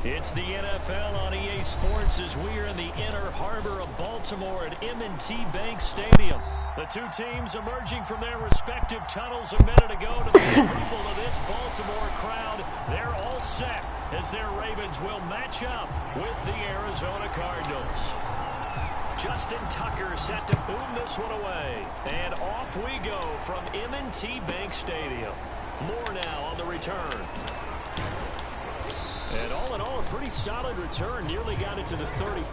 It's the NFL on EA Sports as we are in the inner harbor of Baltimore at M&T Bank Stadium. The two teams emerging from their respective tunnels a minute ago to the approval of this Baltimore crowd. They're all set as their Ravens will match up with the Arizona Cardinals. Justin Tucker set to boom this one away. And off we go from M&T Bank Stadium. More now on the return. And all in all, a pretty solid return. Nearly got it to the 30.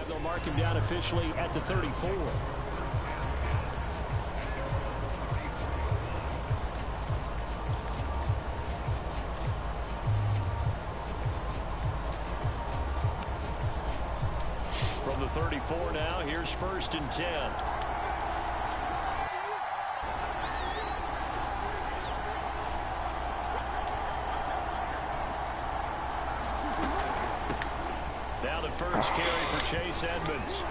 They'll mark him down officially at the 34. From the 34 now, here's 1st and 10. Now the first carry for Chase Edmonds.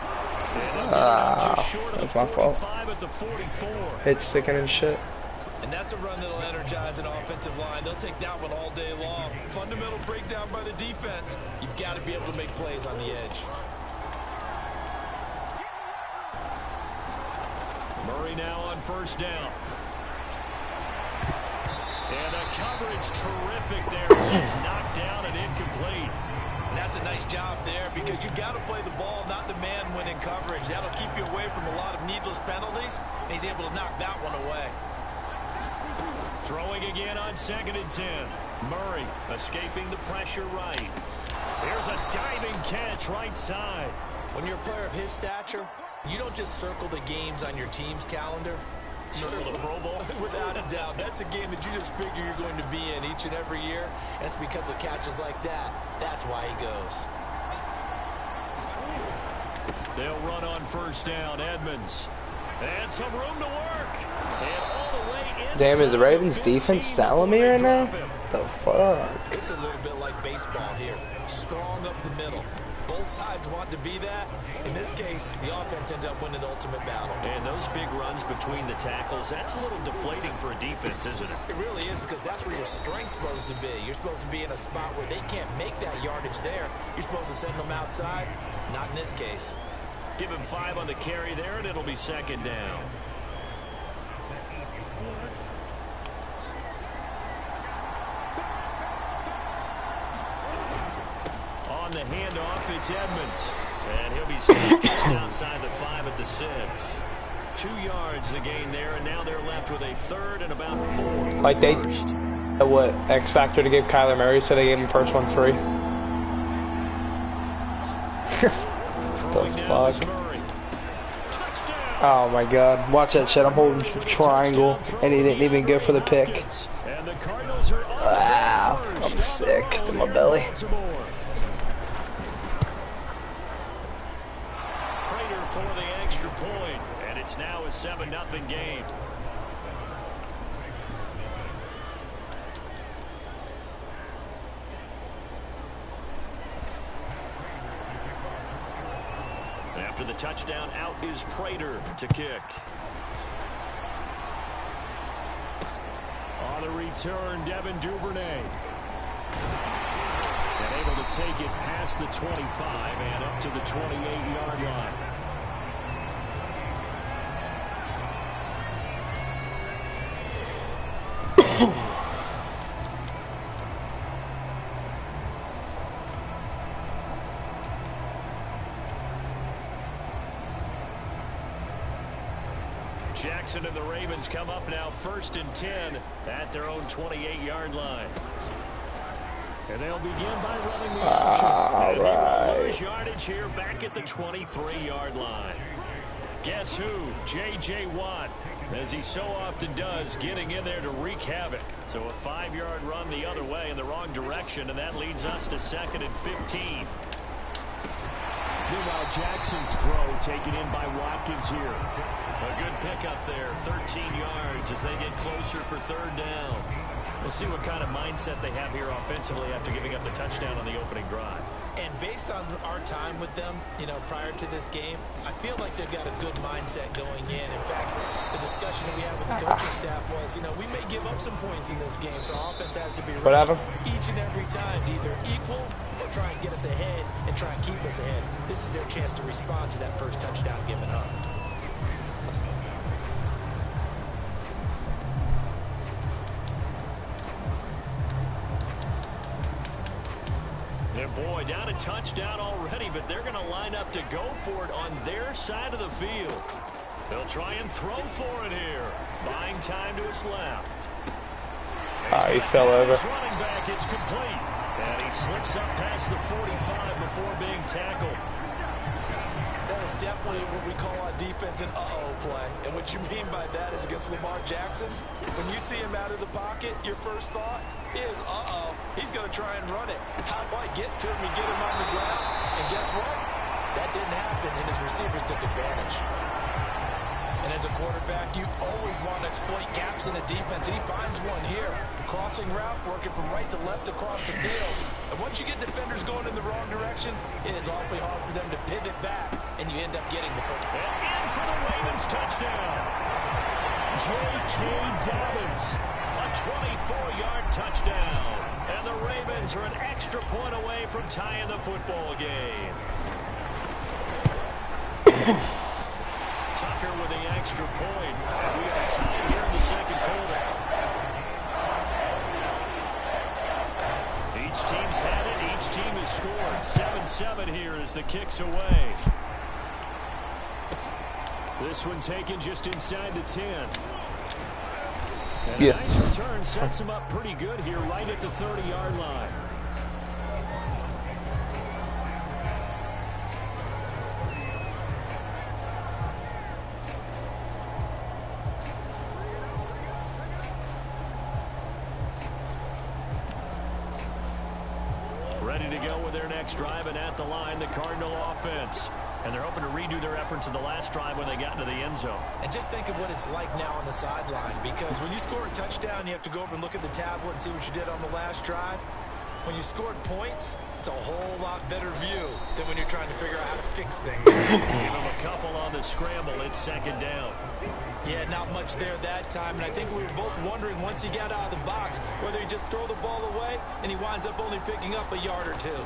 That's my fault. At the 44. It's sticking and shit. And that's a run that'll energize an offensive line. They'll take that one all day long. Fundamental breakdown by the defense. You've got to be able to make plays on the edge. Murray now on 1st down. And the coverage terrific there. It's knocked down and incomplete. And that's a nice job there because you've got to play the ball, not the man when in coverage. That'll keep you away from a lot of needless penalties. And he's able to knock that one away. Throwing again on 2nd and 10. Murray escaping the pressure right. Here's a diving catch right side. When you're a player of his stature, you don't just circle the games on your team's calendar. You circle the Pro Bowl? Without a doubt. That's a game that you just figure you're going to be in each and every year. And it's because of catches like that. That's why he goes. They'll run on 1st down. Edmonds. And some room to work. And all the way inside. Damn, is the Ravens defense selling me right now? The fuck? It's a little bit like baseball here. Strong up the middle. Both sides want to be that. In this case, the offense ended up winning the ultimate battle. And those big runs between the tackles, that's a little deflating for a defense, isn't it? It really is because that's where your strength's supposed to be. You're supposed to be in a spot where they can't make that yardage there. You're supposed to send them outside. Not in this case. Give him 5 on the carry there, and it'll be 2nd down. On the handoff, it's Edmonds. And he'll be stopped just outside the 5 at the 6. 2 yards the gain there, and now they're left with a 3rd and about 4. Like they, what, X factor to give Kyler Murray, so they gave him the first one free. The fuck? Oh my god. Watch that shit. I'm holding triangle, and he didn't even go for the pick. Wow. I'm sick to my belly. For the extra point, and it's now a 7-0 game. After the touchdown, out is Prater to kick. On the return, Devin Duvernay. And able to take it past the 25 and up to the 28-yard line. Jackson and the Ravens come up now 1st and 10 at their own 28-yard line. And they'll begin by running the option. And lose yardage here back at the 23-yard line. Guess who? J.J. Watt, as he so often does, getting in there to wreak havoc. So a 5-yard run the other way in the wrong direction, and that leads us to 2nd and 15. Meanwhile, Jackson's throw taken in by Watkins here. A good pickup there, 13 yards as they get closer for third down. We'll see what kind of mindset they have here offensively after giving up the touchdown on the opening drive. And based on our time with them, prior to this game, I feel like they've got a good mindset going in. In fact, the discussion that we had with the coaching staff was, we may give up some points in this game, so our offense has to be ready each and every time to either equal or try and get us ahead and try and keep us ahead. This is their chance to respond to that first touchdown given up. And boy, down a touchdown already, but they're going to line up to go for it on their side of the field. They'll try and throw for it here. Buying time to his left. He fell over. Running back, it's complete. And he slips up past the 45 before being tackled. That is definitely what we call on defense an uh-oh play. And what you mean by that is against Lamar Jackson, when you see him out of the pocket, your first thought is, uh-oh, he's going to try and run it. How do I get to him and get him on the ground? And guess what? That didn't happen, and his receivers took advantage. And as a quarterback, you always want to exploit gaps in a defense, and he finds one here. Crossing route, working from right to left across the field. And once you get defenders going in the wrong direction, it is awfully hard for them to pivot back, and you end up getting the football. And in for the Ravens touchdown. J.K. Dobbins, a 24-yard touchdown. And the Ravens are an extra point away from tying the football game. Tucker with the extra point. We are tied here in the second quarter. Each team's had it. Each team has scored. 7-7 here as the kick's away. This one taken just inside the 10. And a nice return sets him up pretty good here right at the 30-yard line. Ready to go with their next drive, and at the line, the Cardinal offense. And they're hoping to redo their efforts in the last drive when they got into the end zone. And just think of what it's like now on the sideline, because when you score a touchdown, you have to go over and look at the tablet and see what you did on the last drive. When you scored points, it's a whole lot better view than when you're trying to figure out how to fix things. Give him a couple on the scramble. It's second down. Yeah, not much there that time, and I think we were both wondering once he got out of the box whether he just throw the ball away and he winds up only picking up a yard or two.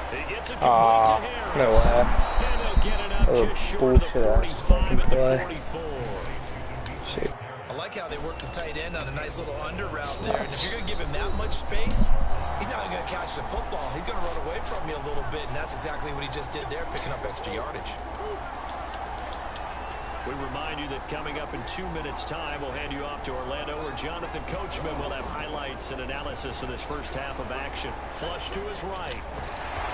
He gets it complete to Harris. No way. And they'll get it up just short of the 45 at the 44. Shit. I like how they work the tight end on a nice little under route there, and if you're going to give him that much space, he's not going to catch the football. He's going to run away from you a little bit, and that's exactly what he just did there, picking up extra yardage. We remind you that coming up in 2 minutes' time, we'll hand you off to Orlando, where Jonathan Coachman will have highlights and analysis of this first half of action. Flush to his right.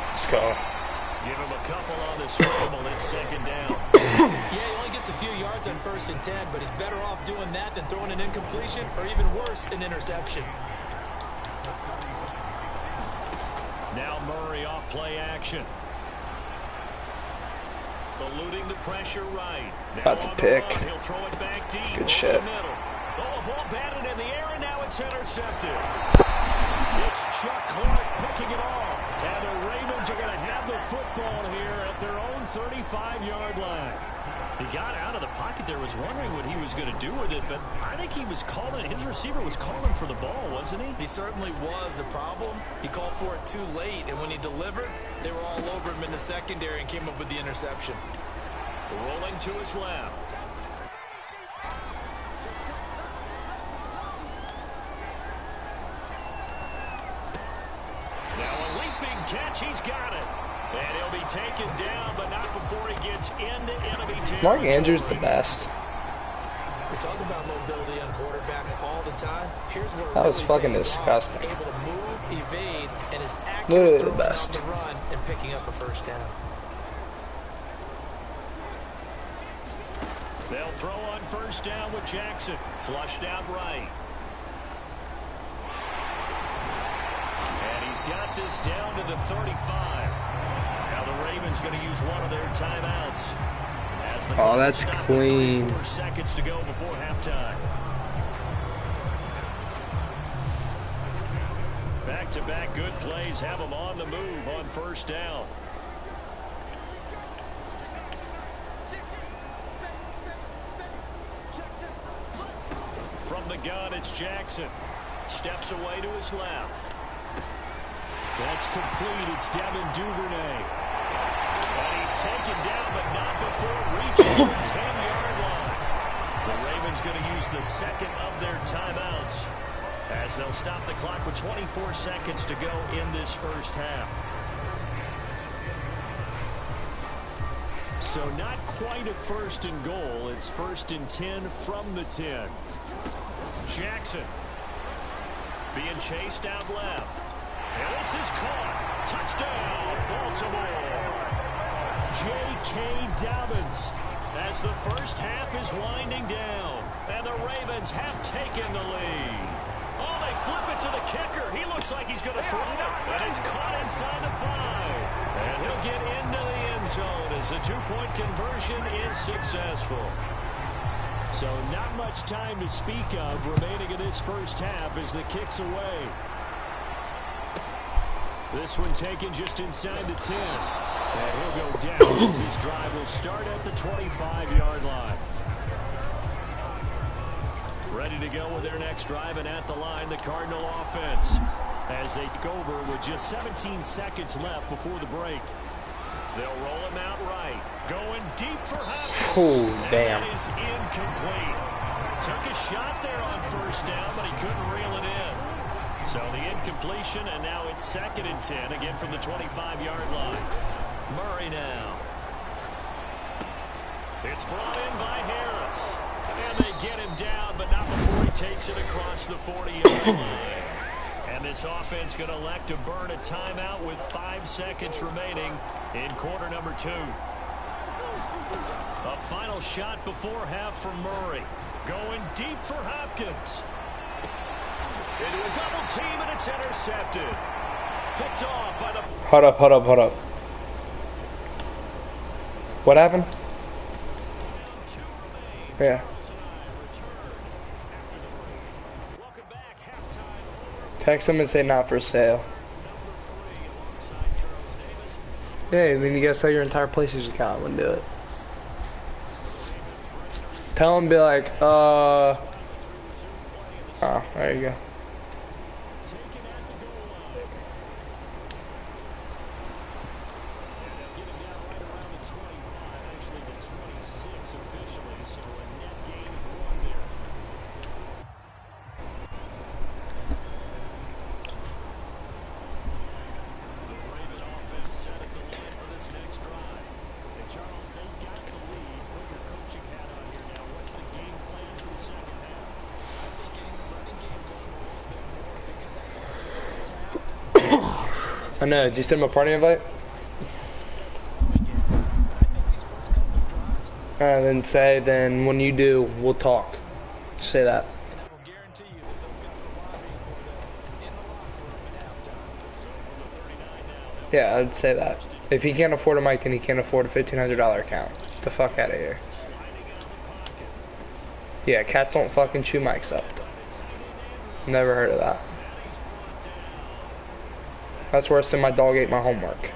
Let's go. Give him a couple on the scramble. It's second down. Yeah, he only gets a few yards on 1st and 10, but he's better off doing that than throwing an incompletion or even worse, an interception. Now Murray off play action. Eluding the pressure right. Now that's a pick. He'll throw it back deep. Good shit. Oh, a ball batted in the air, and now it's intercepted. It's Chuck Clark picking it off. And the Ravens are going to have the football here at their own 35-yard line. He got out of the pocket there, was wondering what he was going to do with it, but I think he was calling, his receiver was calling for the ball, wasn't he? He certainly was. The problem, he called for it too late, and when he delivered, they were all over him in the secondary and came up with the interception. Rolling to his left. Now a leaping catch, he's got it. And he'll be taken down, but not before he gets into enemy territory. Mark Andrews the best. We talk about mobility on quarterbacks all the time. Here's where that was fucking disgusting. Able to move, evade, and is accurate literally the throwing best. on the run and picking up a first down. They'll throw on first down with Jackson. Flushed out right. And he's got this down to the 35. use one of their timeouts. Oh, that's clean. 4 seconds to go before halftime. Back-to-back good plays have them on the move on first down. From the gun, it's Jackson. Steps away to his left. That's complete. It's Devin Duvernay. And he's taken down, but not before reaching the 10-yard line. The Ravens going to use the second of their timeouts as they'll stop the clock with 24 seconds to go in this first half. So not quite a first and goal. It's 1st and 10 from the 10. Jackson being chased out left. And this is caught. Touchdown, Baltimore. J.K. Dobbins as the first half is winding down. And the Ravens have taken the lead. Oh, they flip it to the kicker. He looks like he's going to throw it. And it's caught inside the 5. And he'll get into the end zone as the two-point conversion is successful. So not much time to speak of remaining in this first half as the kick's away. This one taken just inside the 10. And he'll go down as this drive will start at the 25-yard line. Ready to go with their next drive, and at the line, the Cardinal offense. As they take over with just 17 seconds left before the break. They'll roll him out right. Going deep for Hopkins. Oh, damn. That is incomplete. Took a shot there on first down, but he couldn't reel it in. So the incompletion, and now it's 2nd and 10, again from the 25-yard line. Murray now. It's brought in by Harris. And they get him down, but not before he takes it across the 40-yard line. And this offense going to elect to burn a timeout with 5 seconds remaining in quarter number 2. A final shot before half from Murray. Going deep for Hopkins. Into a double team, and it's intercepted. Picked off by the... Hold up. What happened? Yeah. Text them and say not for sale. Yeah, then you gotta sell your entire PlayStation account. I wouldn't do it. Tell them, be like, oh, there you go. I know. Did you send him a party invite? Then say, then when you do, we'll talk. Say that. Yeah, I'd say that. If he can't afford a mic, then he can't afford a $1,500 account. Get the fuck out of here. Yeah, cats don't fucking chew mics up. Never heard of that. That's worse than my dog ate my homework.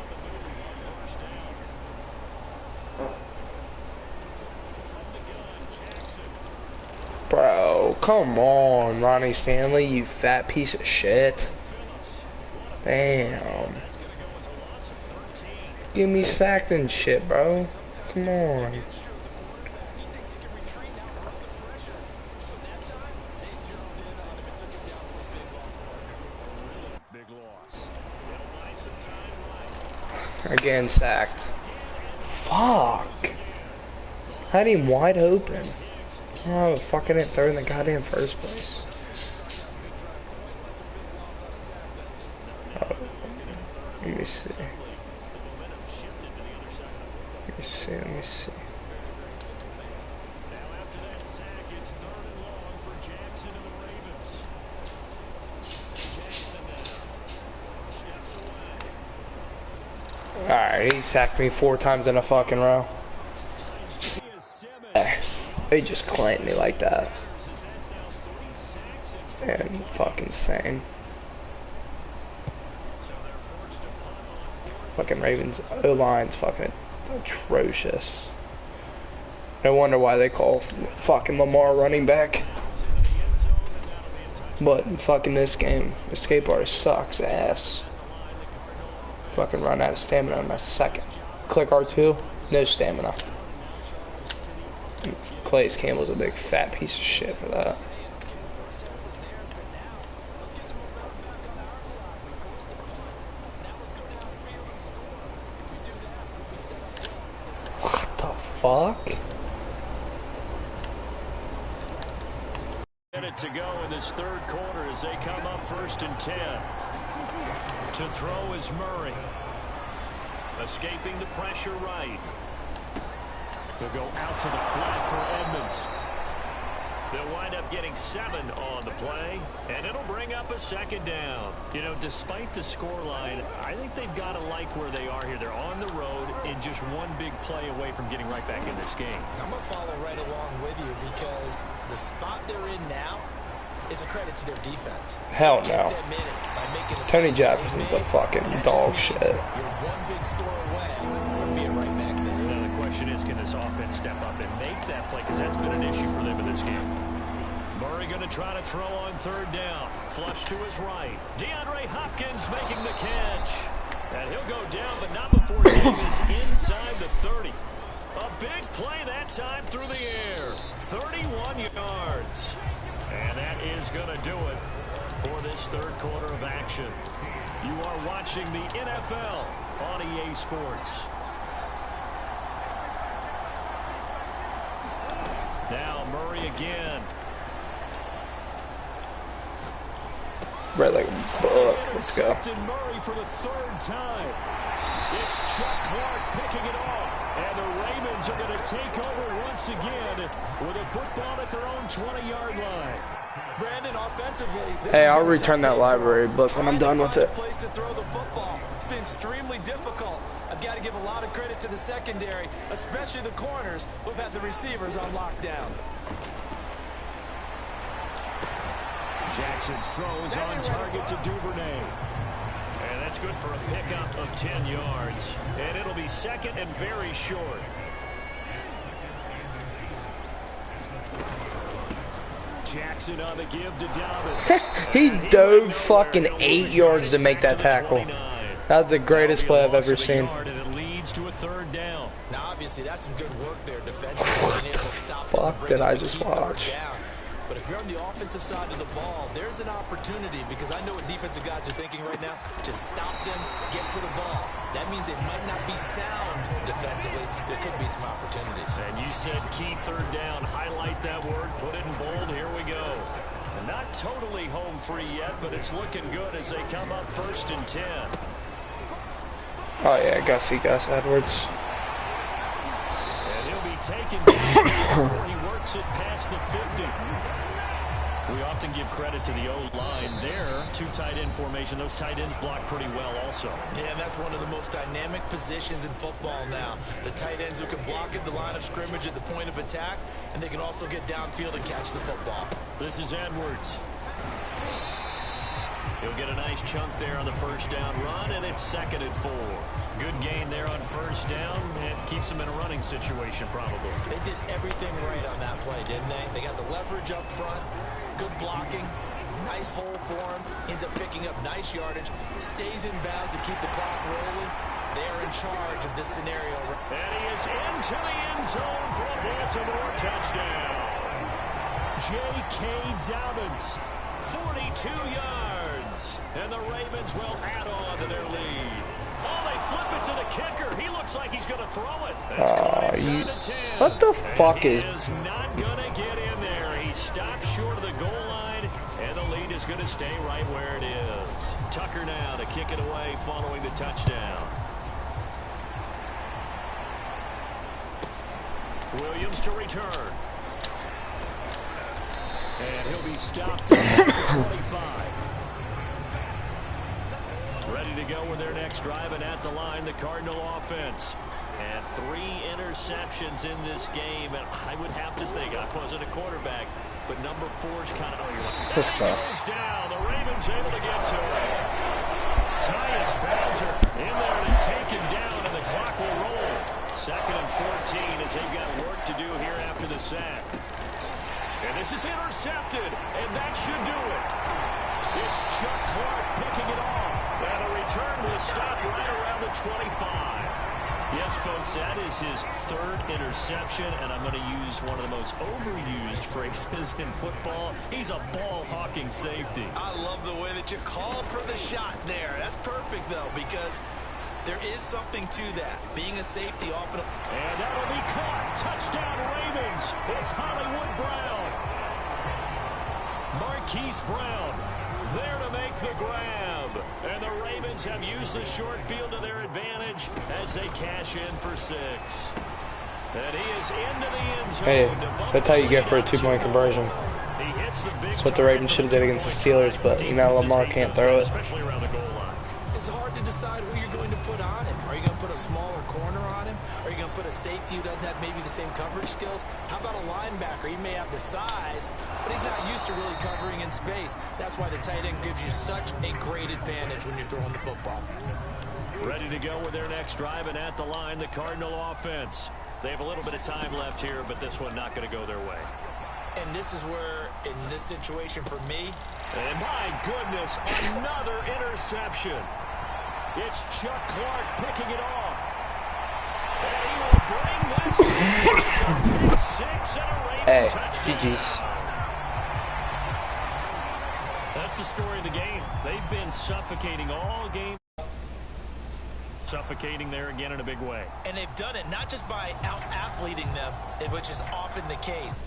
Bro, come on, Ronnie Stanley, you fat piece of shit. Damn. Get me sacked and shit, bro. Come on. Again, sacked. Fuck. Had him wide open. Oh, fucking it third in the goddamn first place. Oh, let me see. Let me see. Alright, he sacked me 4 times in a fucking row. He just claimed me like that. And fucking insane. Fucking Ravens O-line's fucking atrocious. No wonder why they call fucking Lamar running back. But in fucking this game, escape artist sucks ass. Fucking run out of stamina in my second. Click R2, no stamina. Calais Campbell's a big fat piece of shit for that. What the fuck? Minute to go in this third quarter as they come up 1st and 10. To throw is Murray. Escaping the pressure right. They'll go out to the flat for Edmonds. They'll wind up getting 7 on the play, and it'll bring up a 2nd down. You know, despite the scoreline, I think they've got to like where they are here. They're on the road and just one big play away from getting right back in this game. I'm going to follow right along with you because the spot they're in now is a credit to their defense. Hell no. Tony Jefferson's a fucking dog shit. You're one big score away from being right back there. Now the question is, can this offense step up and make that play? Because that's been an issue for them in this game. Murray going to try to throw on 3rd down. Flush to his right. DeAndre Hopkins making the catch. And he'll go down, but not before getting this inside the 30. A big play that time through the air. 31 yards. And that is going to do it for this third quarter of action. You are watching the NFL on EA Sports. Now Murray again. Right like a book. Let's go. Murray for the 3rd time. It's Chuck Clark picking it off. And the Ravens are going to take over once again with a football at their own 20-yard line. Brandon, offensively, hey, I'll return that library book when I'm done with it. Place to throw the football. It's been extremely difficult. I've got to give a lot of credit to the secondary, especially the corners who've had the receivers on lockdown. Jackson's throws on target to Duvernay. And that's good for a pickup of 10 yards. And it'll be 2nd and very short. Jackson on the give to Dobbins. He dove fucking 8 yards to make that tackle. That's the greatest play I've ever seen. And it leads to a 3rd down. Now, obviously, that's some good work there defensively. Fuck did I just watch? But if you're on the offensive side of the ball, there's an opportunity because I know what defensive guys are thinking right now. Just stop them, get to the ball. That means they might not be sound defensively. There could be some opportunities. And you said key 3rd down. Highlight that word. Put it in bold. Here we go. And not totally home free yet, but it's looking good as they come up 1st and 10. Oh yeah, Gus Edwards. And he'll be taken down before he works it past the 50. We often give credit to the O-line there. 2 tight end formation. Those tight ends block pretty well also. Yeah, and that's one of the most dynamic positions in football now. The tight ends who can block at the line of scrimmage at the point of attack, and they can also get downfield and catch the football. This is Edwards. He'll get a nice chunk there on the 1st down run, and it's 2nd and 4. Good gain there on 1st down, and keeps them in a running situation probably. They did everything right on that play, didn't they? They got the leverage up front, good blocking, nice hole for him, ends up picking up nice yardage, stays in bounds to keep the clock rolling. They're in charge of this scenario. And he is into the end zone for a Baltimore touchdown. J.K. Dobbins, 42 yards. And the Ravens will add on to their lead. Oh, they flip it to the kicker. He looks like he's going to throw it. That's caught inside the 10. What the fuck is... He is not going to get in there. He stopped short of the goal line, and the lead is going to stay right where it is. Tucker now to kick it away following the touchdown. Williams to return. And he'll be stopped at 25. Ready to go with their next drive, and at the line, the Cardinal offense. And 3 interceptions in this game, and I would have to think, I wasn't a quarterback, but number 4's kind of, Let's go. goes down. The Ravens able to get to it. Tyus Bowser in there to take him down, and the clock will roll. 2nd and 14 as they've got work to do here after the sack. And this is intercepted, and that should do it. It's Chuck Clark picking it off. And the return will stop right around the 25. Yes, folks, that is his 3rd interception, and I'm going to use one of the most overused phrases in football. He's a ball-hawking safety. I love the way that you called for the shot there. That's perfect, though, because there is something to that. Being a safety often. And that'll be caught. Touchdown, Ravens. It's Hollywood Brown. Marquise Brown there to make the grab. And the Ravens have used the short field to their advantage as they cash in for 6. And he is into the end zone. Hey, that's how you get for a 2-point conversion. That's what the Ravens should have did against the Steelers, but you know Lamar can't throw it. Especially around the goal line. It's hard to decide who you're going to put on him. Are you going to put a smaller corner on him? Are you going to put a safety who doesn't have maybe the same coverage skills? How about a linebacker? He may have the size, but he's not used to really covering in space. That's why the tight end gives you such a great advantage when you're throwing the football. Ready to go with their next drive, and at the line, the Cardinal offense. They have a little bit of time left here, but this one not going to go their way. And this is where, in this situation for me, and my goodness, another interception. It's Chuck Clark picking it off. And he will bring this to 6 and a Raven Hey, touchdown. GG's. That's the story of the game. They've been suffocating all game. Suffocating there again in a big way. and they've done it not just by out-athleting them, which is often the case.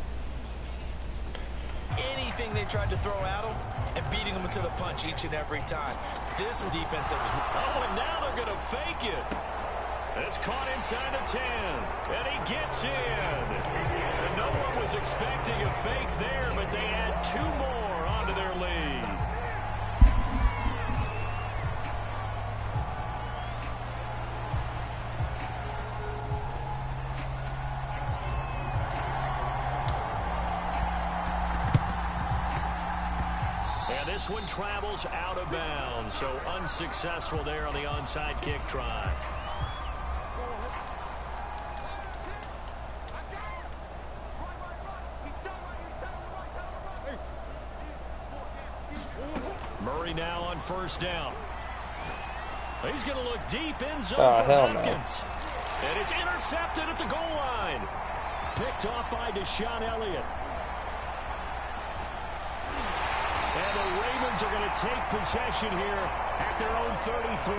Anything they tried to throw at them and beating them to the punch each and every time. This defense that was... Oh, and now they're going to fake it. It's caught inside the 10, and he gets in. And no one was expecting a fake there, but they add 2 more onto their lead. And this one travels out of bounds, so unsuccessful there on the onside kick try. Murray now on 1st down. He's going to look deep in zone for Hopkins. No. And it's intercepted at the goal line. Picked off by Deshaun Elliott. And the Ravens are going to take possession here at their own 33.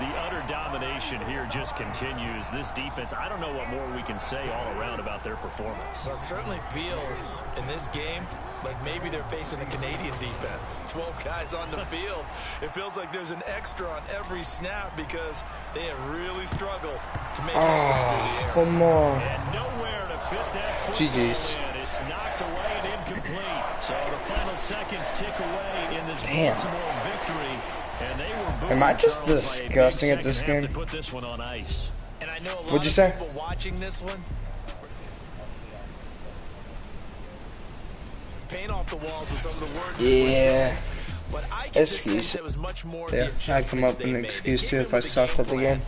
The utter domination here just continues. This defense, I don't know what more we can say all around about their performance. Well, it certainly feels in this game like maybe they're facing a Canadian defense. 12 guys on the field. It feels like there's an extra on every snap because they have really struggled to make it through the air. One more. And nowhere to fit that football GG's. in. It's knocked away and incomplete. So the final seconds tick away in this Baltimore victory. And they were Am I just disgusting at this game? Put this one on ice. And I know a lot What'd you of say? people watching this one paint off the walls with some of the words. Yeah. But I get the sense Excuse. it was much more Yeah, the I'd come up adjustments with an they made. excuse They too came if in I with a sucked at the plan. game.